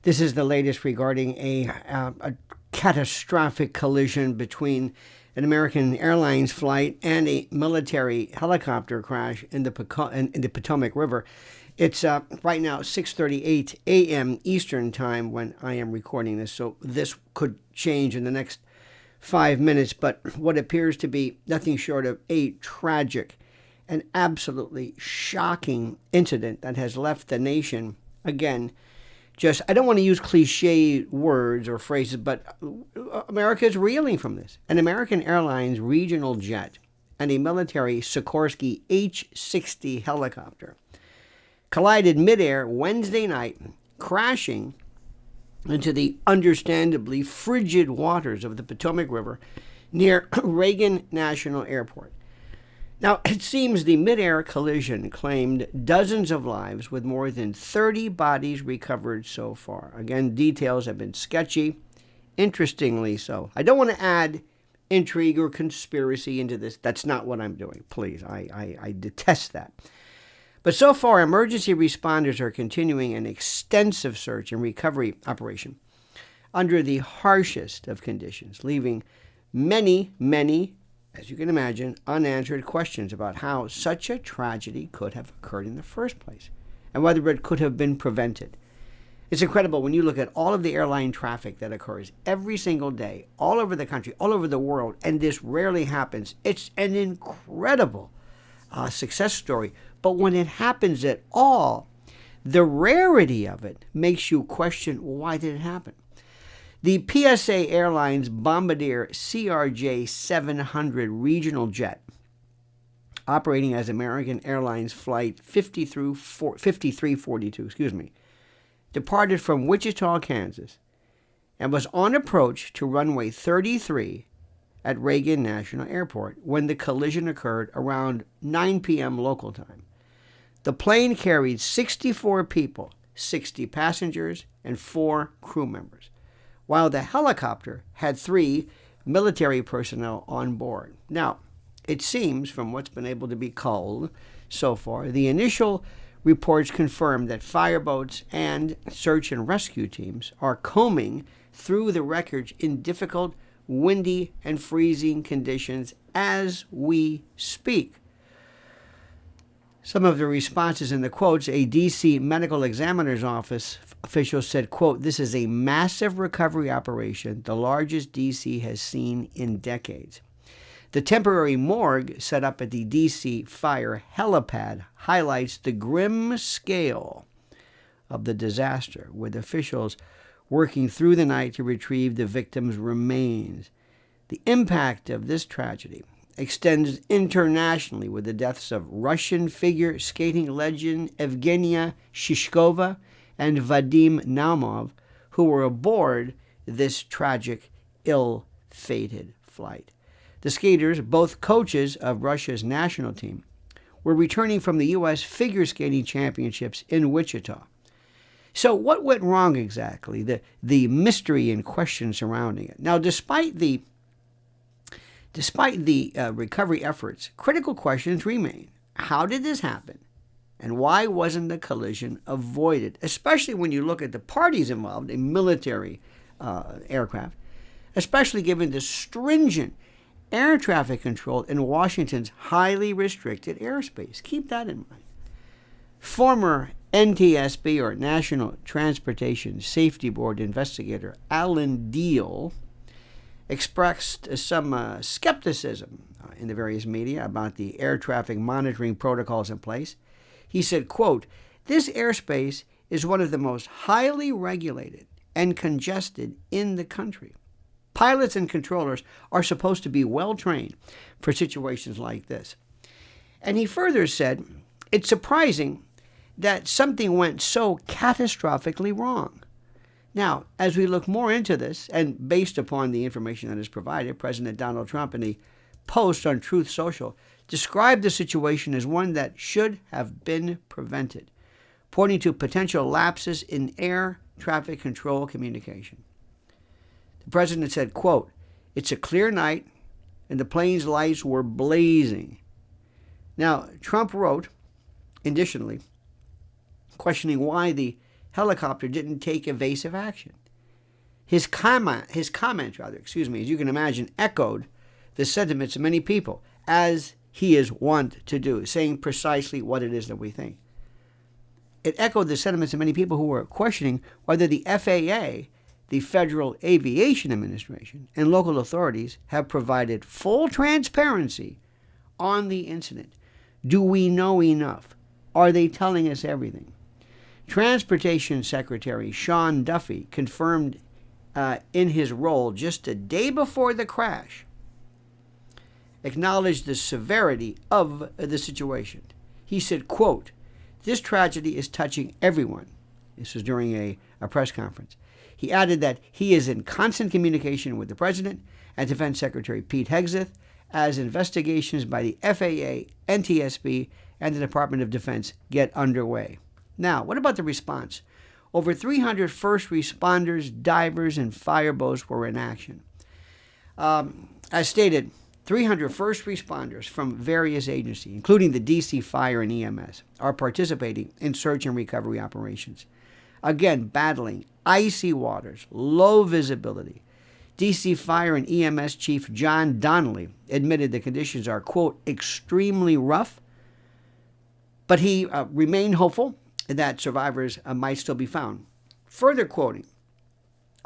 This is the latest regarding a catastrophic collision between an American Airlines flight and a military helicopter crash in the Potomac River. It's right now 6:38 a.m. Eastern Time when I am recording this, so this could change in the next 5 minutes, but what appears to be nothing short of a tragic and absolutely shocking incident that has left the nation, again, just, I don't want to use cliche words or phrases, but America is reeling from this. An American Airlines regional jet and a military Sikorsky H-60 helicopter collided midair Wednesday night, crashing into the understandably frigid waters of the Potomac River near Reagan National Airport. Now, it seems the midair collision claimed dozens of lives, with more than 30 bodies recovered so far. Again, details have been sketchy, interestingly so. I don't want to add intrigue or conspiracy into this. That's not what I'm doing, please. I detest that. But so far, emergency responders are continuing an extensive search and recovery operation under the harshest of conditions, leaving many, as you can imagine, unanswered questions about how such a tragedy could have occurred in the first place and whether it could have been prevented. It's incredible when you look at all of the airline traffic that occurs every single day, all over the country, all over the world, and this rarely happens. It's an incredible success story. But when it happens at all, the rarity of it makes you question, why did it happen? The PSA Airlines Bombardier CRJ 700 regional jet, operating as American Airlines Flight 5342, departed from Wichita, Kansas, and was on approach to runway 33 at Reagan National Airport when the collision occurred around 9 p.m. local time. The plane carried 64 people, 60 passengers, and 4 crew members, while the helicopter had 3 military personnel on board. Now, it seems, from what's been able to be culled so far, the initial reports confirm that fireboats and search and rescue teams are combing through the wreckage in difficult, windy, and freezing conditions as we speak. Some of the responses in the quotes, a D.C. medical examiner's office official said, quote, "This is a massive recovery operation, the largest D.C. has seen in decades." The temporary morgue set up at the D.C. Fire helipad highlights the grim scale of the disaster, with officials working through the night to retrieve the victims' remains. The impact of this tragedy extends internationally, with the deaths of Russian figure skating legend Evgenia Shishkova and Vadim Naumov, who were aboard this tragic, ill-fated flight. The skaters, both coaches of Russia's national team, were returning from the U.S. figure skating championships in Wichita. So what went wrong exactly? The mystery and question surrounding it. Now, despite the recovery efforts, critical questions remain. How did this happen? And why wasn't the collision avoided? Especially when you look at the parties involved, a military aircraft, especially given the stringent air traffic control in Washington's highly restricted airspace. Keep that in mind. Former NTSB, or National Transportation Safety Board investigator Alan Deal, expressed some skepticism in the various media about the air traffic monitoring protocols in place. He said, quote, "This airspace is one of the most highly regulated and congested in the country. Pilots and controllers are supposed to be well trained for situations like this." And he further said, "It's surprising that something went so catastrophically wrong." Now, as we look more into this, and based upon the information that is provided, President Donald Trump, in a post on Truth Social, described the situation as one that should have been prevented, pointing to potential lapses in air traffic control communication. The president said, quote, "It's a clear night, and the plane's lights were blazing." Now, Trump wrote, additionally, questioning why the helicopter didn't take evasive action. His comments, as you can imagine, echoed the sentiments of many people, as he is wont to do, saying precisely what it is that we think. It echoed the sentiments of many people who were questioning whether the FAA, the Federal Aviation Administration, and local authorities have provided full transparency on the incident. Do we know enough? Are they telling us everything? Transportation Secretary Sean Duffy confirmed in his role just a day before the crash, acknowledged the severity of the situation. He said, quote, "This tragedy is touching everyone." This was during a press conference. He added that he is in constant communication with the President and Defense Secretary Pete Hegseth as investigations by the FAA, NTSB, and the Department of Defense get underway. Now, what about the response? Over 300 first responders, divers, and fireboats were in action. As stated, 300 first responders from various agencies, including the D.C. Fire and EMS, are participating in search and recovery operations. Again, battling icy waters, low visibility. D.C. Fire and EMS Chief John Donnelly admitted the conditions are, quote, extremely rough, but he remained hopeful that survivors might still be found. Further quoting,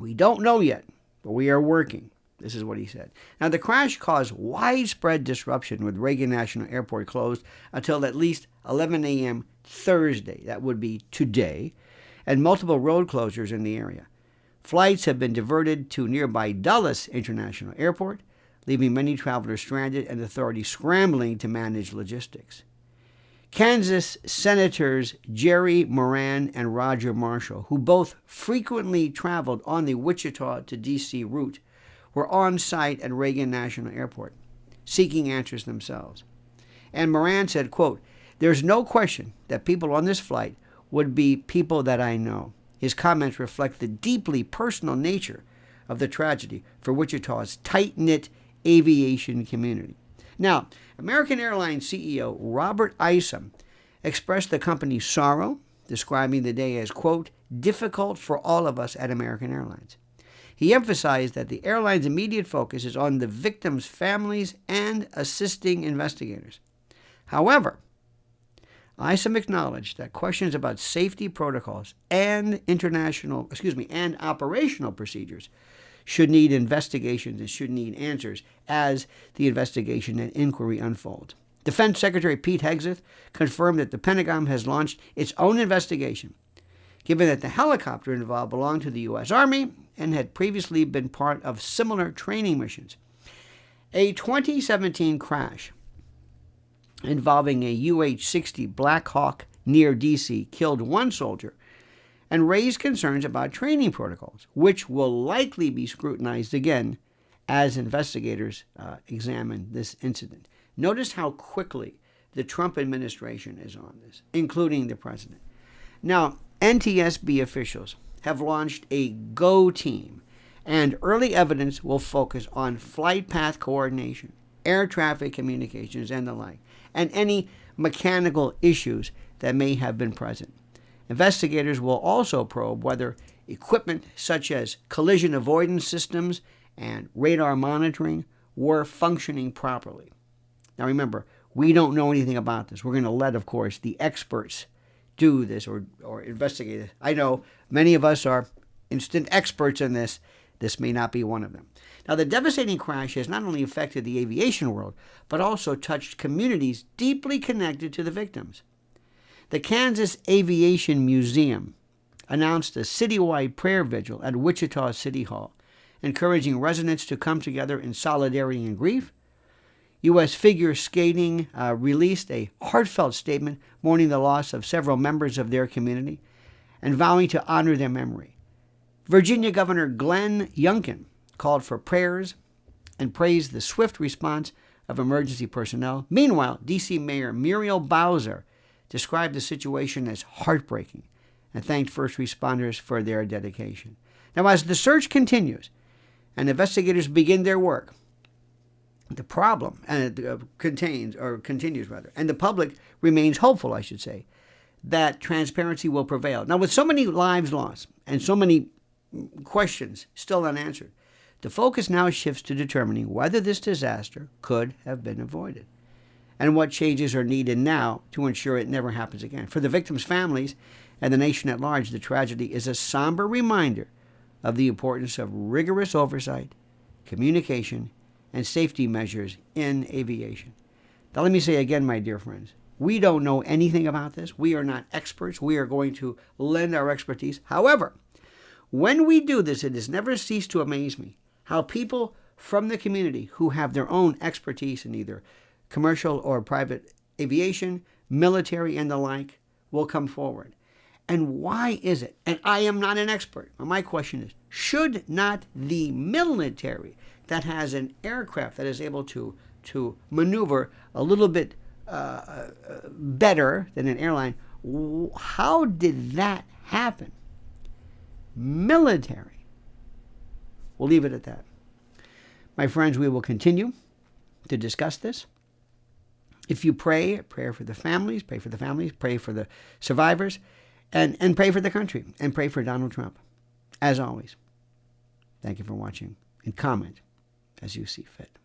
"We don't know yet, but we are working." This is what he said. Now, the crash caused widespread disruption, with Reagan National Airport closed until at least 11 a.m. Thursday, that would be today, and multiple road closures in the area. Flights have been diverted to nearby Dulles International Airport, leaving many travelers stranded and authorities scrambling to manage logistics. Kansas Senators Jerry Moran and Roger Marshall, who both frequently traveled on the Wichita to D.C. route, were on site at Reagan National Airport, seeking answers themselves. And Moran said, quote, "There's no question that people on this flight would be people that I know." His comments reflect the deeply personal nature of the tragedy for Wichita's tight-knit aviation community. Now, American Airlines CEO Robert Isom expressed the company's sorrow, describing the day as, quote, difficult for all of us at American Airlines. He emphasized that the airline's immediate focus is on the victims' families and assisting investigators. However, Isom acknowledged that questions about safety protocols and and operational procedures should need investigations and should need answers as the investigation and inquiry unfold. Defense Secretary Pete Hegseth confirmed that the Pentagon has launched its own investigation, given that the helicopter involved belonged to the U.S. Army and had previously been part of similar training missions. A 2017 crash involving a UH-60 Black Hawk near D.C. killed one soldier and raised concerns about training protocols, which will likely be scrutinized again as investigators examine this incident. Notice how quickly the Trump administration is on this, including the president. Now, NTSB officials have launched a GO team, and early evidence will focus on flight path coordination, air traffic communications, and the like, and any mechanical issues that may have been present. Investigators will also probe whether equipment such as collision avoidance systems and radar monitoring were functioning properly. Now remember, we don't know anything about this. We're going to let, of course, the experts do this or investigate it. I know many of us are instant experts in this. This may not be one of them. Now, the devastating crash has not only affected the aviation world, but also touched communities deeply connected to the victims. The Kansas Aviation Museum announced a citywide prayer vigil at Wichita City Hall, encouraging residents to come together in solidarity and grief. U.S. figure skating released a heartfelt statement mourning the loss of several members of their community and vowing to honor their memory. Virginia Governor Glenn Youngkin called for prayers and praised the swift response of emergency personnel. Meanwhile, D.C. Mayor Muriel Bowser described the situation as heartbreaking and thanked first responders for their dedication. Now, as the search continues and investigators begin their work, the problem continues, and the public remains hopeful, I should say, that transparency will prevail. Now, with so many lives lost and so many questions still unanswered, the focus now shifts to determining whether this disaster could have been avoided and what changes are needed now to ensure it never happens again. For the victims' families and the nation at large, the tragedy is a somber reminder of the importance of rigorous oversight, communication, and safety measures in aviation. Now, let me say again, my dear friends, we don't know anything about this. We are not experts. We are going to lend our expertise. However, when we do this, it has never ceased to amaze me how people from the community who have their own expertise in either commercial or private aviation, military, and the like will come forward. And why is it? And I am not an expert. My question is, should not the military that has an aircraft that is able to maneuver a little bit better than an airline, how did that happen? Military. We'll leave it at that. My friends, we will continue to discuss this. If you pray, prayer for the families, pray for the survivors, and pray for the country, and pray for Donald Trump. As always, thank you for watching, and comment as you see fit.